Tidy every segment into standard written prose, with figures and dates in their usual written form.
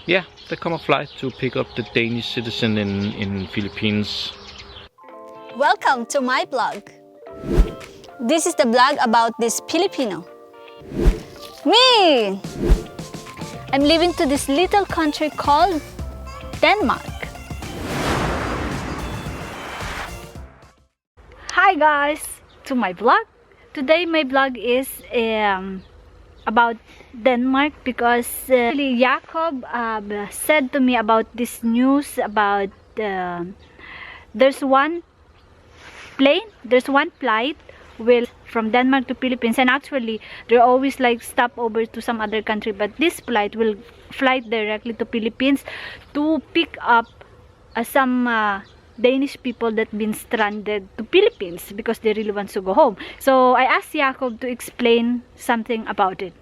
yeah, there come a flight to pick up the Danish citizen in Philippines. Welcome to my blog. This is the blog about this Filipino. Me! I'm living to this little country called Denmark. Hi guys, to my blog. Today my blog is about Denmark because Jacob said to me about this news about there's one flight from Denmark to Philippines, and actually they're always like stopover to some other country, but this flight will fly directly to Philippines to pick up some Danish people that been stranded to Philippines because they really want to go home. So I asked Jacob to explain something about it.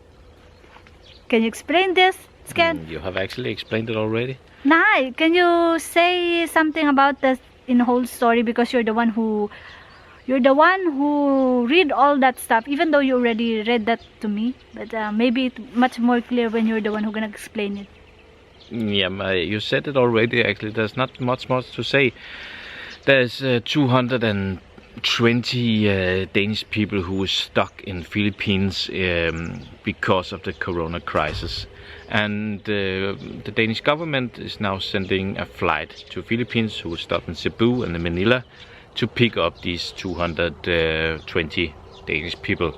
Can you explain this, Scan? You have actually explained it already. Nah, can you say something about this in the whole story, because you're the one who read all that stuff, even though you already read that to me, but maybe it's much more clear when you're the one who's gonna explain it. Yeah, you said it already. Actually, there's not much more to say. There's 220 Danish people who are stuck in Philippines because of the corona crisis, and the Danish government is now sending a flight to Philippines who will stop in Cebu and in Manila to pick up these 220 Danish people.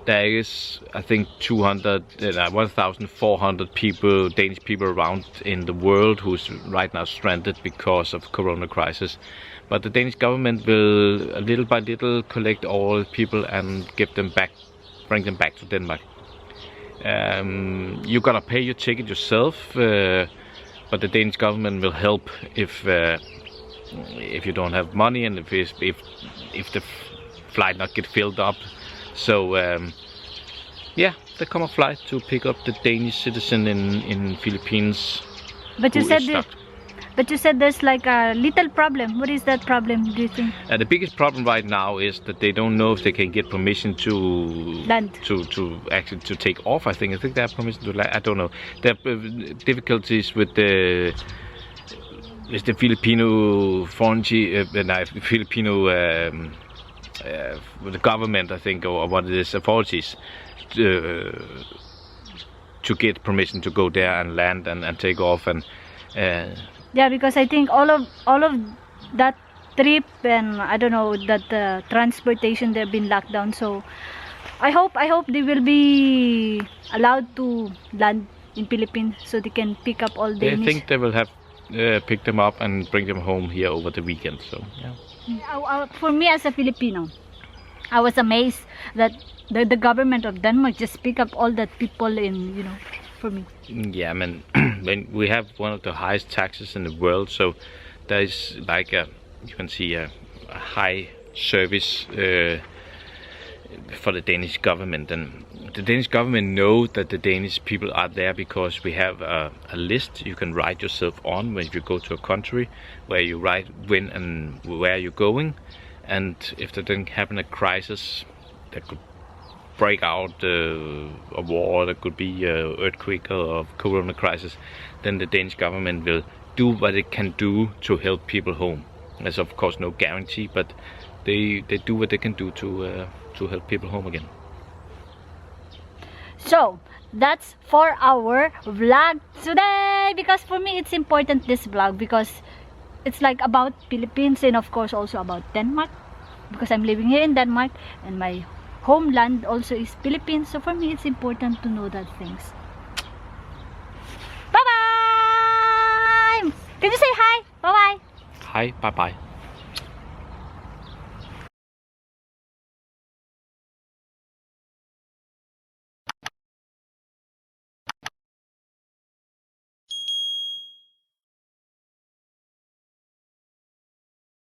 There is, I think, 1,400 people, Danish people around in the world who's right now stranded because of corona crisis. But the Danish government will, little by little, collect all people and bring them back to Denmark. You're gonna pay your ticket yourself, but the Danish government will help if you don't have money and if the flight not get filled up. So yeah, there come a flight to pick up the Danish citizen in Philippines. But you said there's like a little problem. What is that problem, do you think? The biggest problem right now is that they don't know if they can get permission to land, to actually to take off. I think they have permission to land. I don't know. There are difficulties with the Filipino with the government, I think, or what it is, authorities, to get permission to go there and land and take off and. Yeah, because I think all of that trip and I don't know that transportation, they've been locked down. So I hope they will be allowed to land in Philippines so they can pick up all Danish. I think they will have pick them up and bring them home here over the weekend. So yeah. For me as a Filipino, I was amazed that the government of Denmark just pick up all that people in, for me. Yeah, I mean, when we have one of the highest taxes in the world, so there is like you can see a high service for the Danish government, and the Danish government know that the Danish people are there because we have a list you can write yourself on when you go to a country, where you write when and where you're going, and if there didn't happen a crisis that could break out a war, there could be an earthquake or a corona crisis, then the Danish government will do what it can do to help people home. There's of course no guarantee, but they do what they can do to help people home again. So that's for our vlog today, because for me it's important, this vlog, because it's like about Philippines and of course also about Denmark, because I'm living here in Denmark and my homeland also is Philippines. So for me it's important to know that things. Bye bye. Can you say hi? Bye bye. Hi, bye bye.